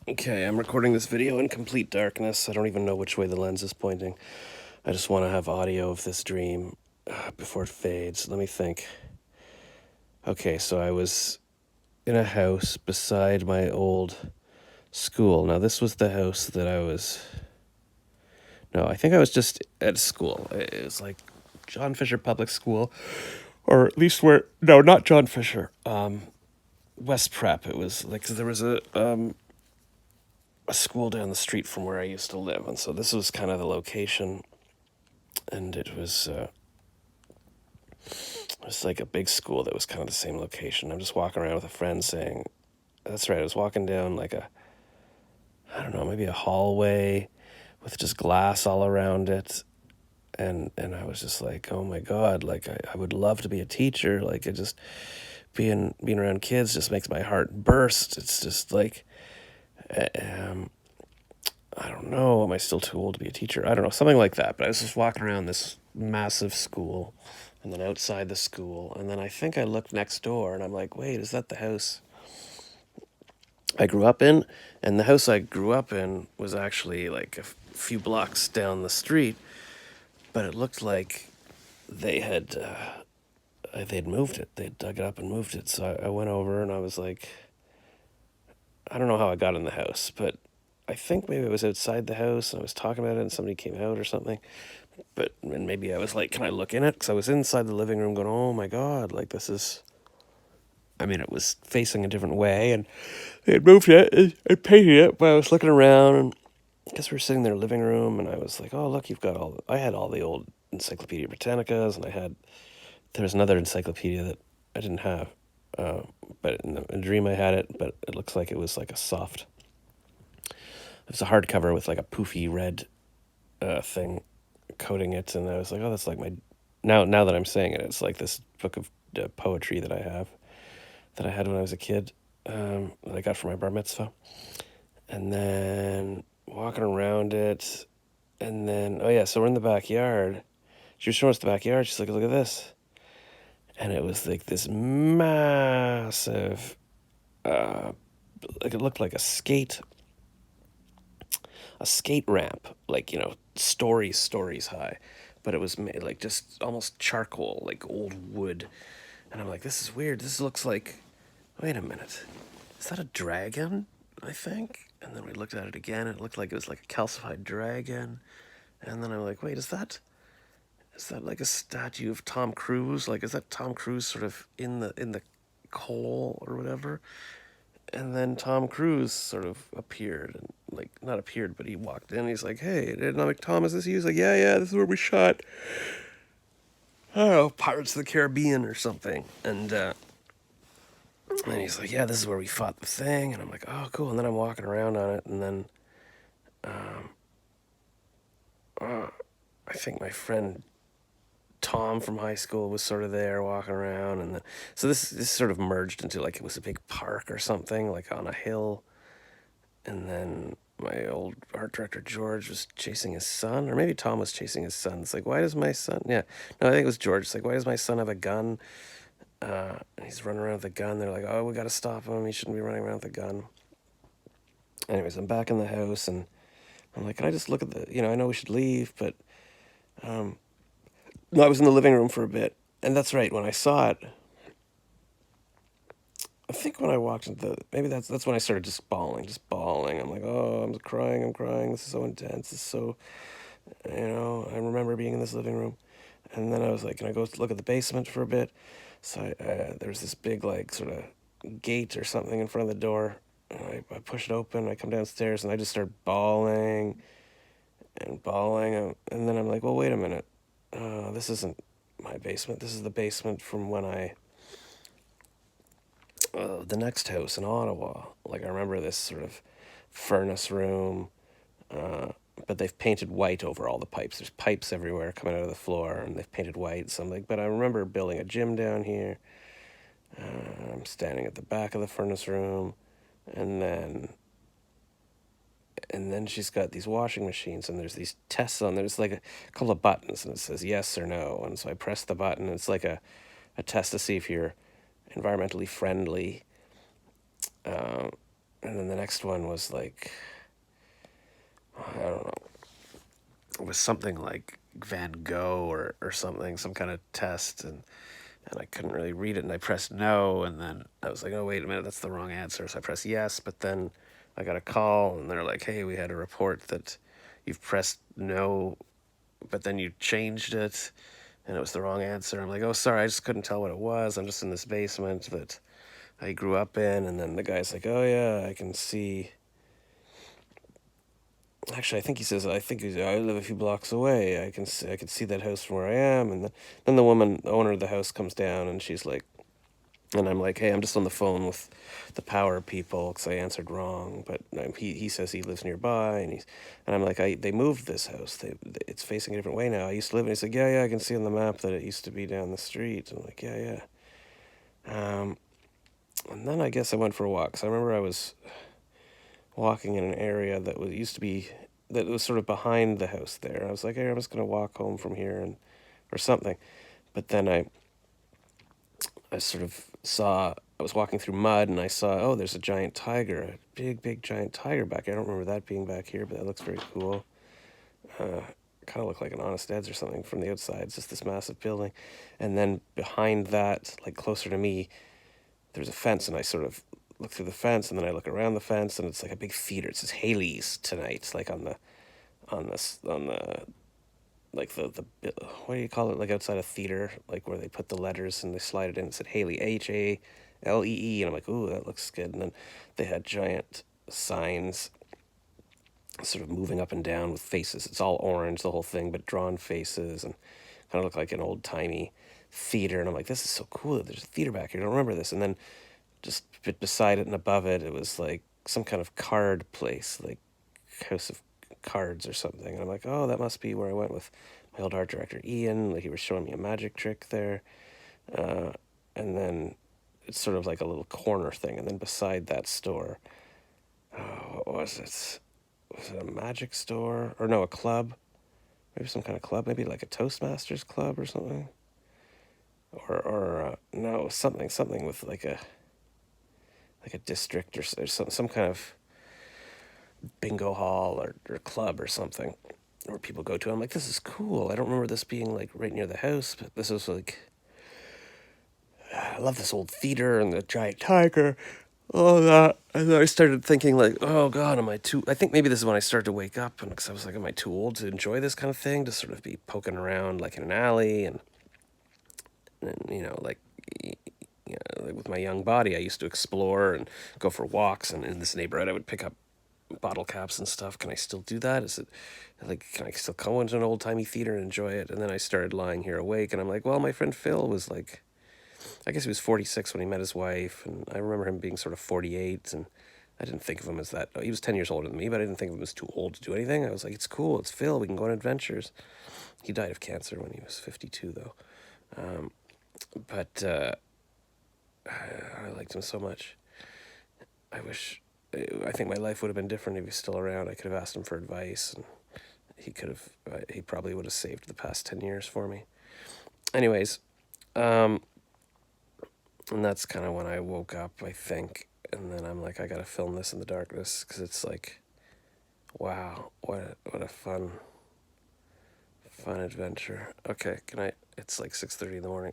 Okay, I'm recording this video in complete darkness. I don't even know which way the lens is pointing. I just want to have audio of this dream before it fades. Let me think. Okay, so I was in a house beside my old school. Now, this was the house that I was. No, I think I was just at school. It was like John Fisher Public School, or at least where. No, not John Fisher. West Prep. It was like there was a school down the street from where I used to live, and so this was kind of the location, and it was like a big school that was kind of the same location. I'm just walking around with a friend saying, "That's right." I was walking down like I don't know, maybe a hallway with just glass all around it, and I was just like, "Oh my god!" Like I would love to be a teacher. Like it just being around kids just makes my heart burst. It's just like, um, I don't know. Am I still too old to be a teacher? I don't know, something like that. But I was just walking around this massive school, and then outside the school, and then I think I looked next door, and I'm like, wait, is that the house I grew up in? And the house I grew up in was actually like a few blocks down the street, but it looked like they had they'd moved it. They'd dug it up and moved it. So I went over, and I was like, I don't know how I got in the house, but I think maybe I was outside the house and I was talking about it, and somebody came out or something. And maybe I was like, can I look in it? Because I was inside the living room going, oh my God, like this is. I mean, it was facing a different way, and they had moved it and painted it. But I was looking around, and I guess we were sitting in their living room, and I was like, oh look, you've got all. I had all the old Encyclopedia Britannicas, and there was another encyclopedia that I didn't have, but in the dream I had it. But it looks like it was like a soft. It was a hardcover with like a poofy red thing coating it, and I was like, oh, that's like my. Now that I'm saying it, it's like this book of poetry that I have that I had when I was a kid, that I got for my bar mitzvah, and then walking around it, and then oh yeah, so we're in the backyard. She was showing us the backyard. She's like, look at this, and it was like this massive, like it looked like a skate ramp, like stories high, but it was made like just almost charcoal, like old wood, and I'm like, this is weird. This looks like. Wait a minute. Is that a dragon? I think. And then we looked at it again. And it looked like it was like a calcified dragon. And then I'm like, wait, is that like a statue of Tom Cruise? Like, is that Tom Cruise sort of in the coal or whatever? And then Tom Cruise sort of appeared, and like not appeared, but he walked in. He's like, "Hey, and I'm like, Tom, is this you?" He's like, "Yeah, yeah, this is where we shot. I don't know, Pirates of the Caribbean or something." And he's like, "Yeah, this is where we fought the thing." And I'm like, "Oh, cool." And then I'm walking around on it, and then I think my friend Tom from high school was sort of there walking around, and then so this sort of merged into like it was a big park or something, like on a hill. And then my old art director George was chasing his son, or maybe Tom was chasing his son. It's like, why does my son? Yeah, no, I think it was George. It's like, why does my son have a gun? And he's running around with a gun. They're like, oh, we got to stop him. He shouldn't be running around with a gun. Anyways, I'm back in the house, and I'm like, can I just look at the? I know we should leave, but no, I was in the living room for a bit, and that's right. When I saw it, I think when I walked into maybe that's when I started just bawling. I'm like, oh, I'm crying, I'm crying. This is so intense. This is so, I remember being in this living room, and then I was like, can I go look at the basement for a bit? So there was this big like sort of gate or something in front of the door, and I push it open. I come downstairs, and I just start bawling and bawling, and then I'm like, well, wait a minute. This isn't my basement. This is the basement from when the next house in Ottawa. Like I remember this sort of furnace room, but they've painted white over all the pipes. There's pipes everywhere coming out of the floor, and they've painted white. So I'm like, but I remember building a gym down here. I'm standing at the back of the furnace room, and then she's got these washing machines, and there's these tests on. There's like a couple of buttons, and it says yes or no. And so I press the button. And it's like a test to see if you're environmentally friendly. And then the next one was like, I don't know, it was something like Van Gogh or something, some kind of test, and I couldn't really read it, and I pressed no, and then I was like, oh wait a minute, that's the wrong answer, so I pressed yes, but then I got a call, and they're like, hey, we had a report that you've pressed no, but then you changed it, and it was the wrong answer. I'm like, oh sorry, I just couldn't tell what it was. I'm just in this basement that I grew up in, and then the guy's like, oh yeah, I can see. Actually, I think he says, I live a few blocks away. I can see that house from where I am. And then the woman, the owner of the house, comes down, and she's like, and I'm like, hey, I'm just on the phone with the power people because I answered wrong. But he says he lives nearby, and I'm like, they moved this house. It's facing a different way now. I used to live, and he's like, yeah, I can see on the map that it used to be down the street. I'm like, yeah. And then I guess I went for a walk. So I remember I was walking in an area that was used to be that was sort of behind the house there. I was like, hey, I'm just gonna walk home from here and or something. But then I sort of saw I was walking through mud and I saw, oh, there's a giant tiger, a big giant tiger back here. I don't remember that being back here, but that looks very cool. Kind of looked like an Honest Ed's or something from the outside. It's just this massive building, and then behind that, like closer to me, there's a fence, and I sort of look through the fence, and then I look around the fence, and it's like a big theater. It says Haley's tonight, like on the like the what do you call it? Like outside a theater, like where they put the letters and they slide it in. It said Haley, HALEE, and I'm like, ooh, that looks good. And then they had giant signs, sort of moving up and down with faces. It's all orange, the whole thing, but drawn faces, and kind of look like an old timey theater. And I'm like, this is so cool that there's a theater back here. I don't remember this. And then just beside it and above it, it was like some kind of card place, like House of Cards or something. And I'm like, oh, that must be where I went with my old art director Ian. Like he was showing me a magic trick there, and then it's sort of like a little corner thing. And then beside that store, what was it? Was it a magic store or no, a club? Maybe some kind of club, maybe like a Toastmasters club or something, or no, something with like a district or some kind of bingo hall or club or something where people go to. I'm like, this is cool. I don't remember this being like right near the house, but this is like, I love this old theater and the giant tiger, all that. And then I started thinking like, oh God, am I too? I think maybe this is when I started to wake up, and because I was like, am I too old to enjoy this kind of thing? To sort of be poking around like in an alley and like like with my young body, I used to explore and go for walks. And in this neighborhood, I would pick up bottle caps and stuff. Can I still do that? Is it like, can I still go into an old timey theater and enjoy it? And then I started lying here awake, and I'm like, well, my friend Phil was like, I guess he was 46 when he met his wife, and I remember him being sort of 48, and I didn't think of him as that. He was 10 years older than me, but I didn't think of him as too old to do anything. I was like, it's cool, it's Phil, we can go on adventures. He died of cancer when he was 52, though. But I liked him so much. I wish, I think my life would have been different if he was still around. I could have asked him for advice, and he probably would have saved the past 10 years for me. Anyways, and that's kind of when I woke up, I think. And then I'm like, I gotta film this in the darkness, because it's like, wow, what a fun adventure. Okay, good night. It's like 6:30 in the morning.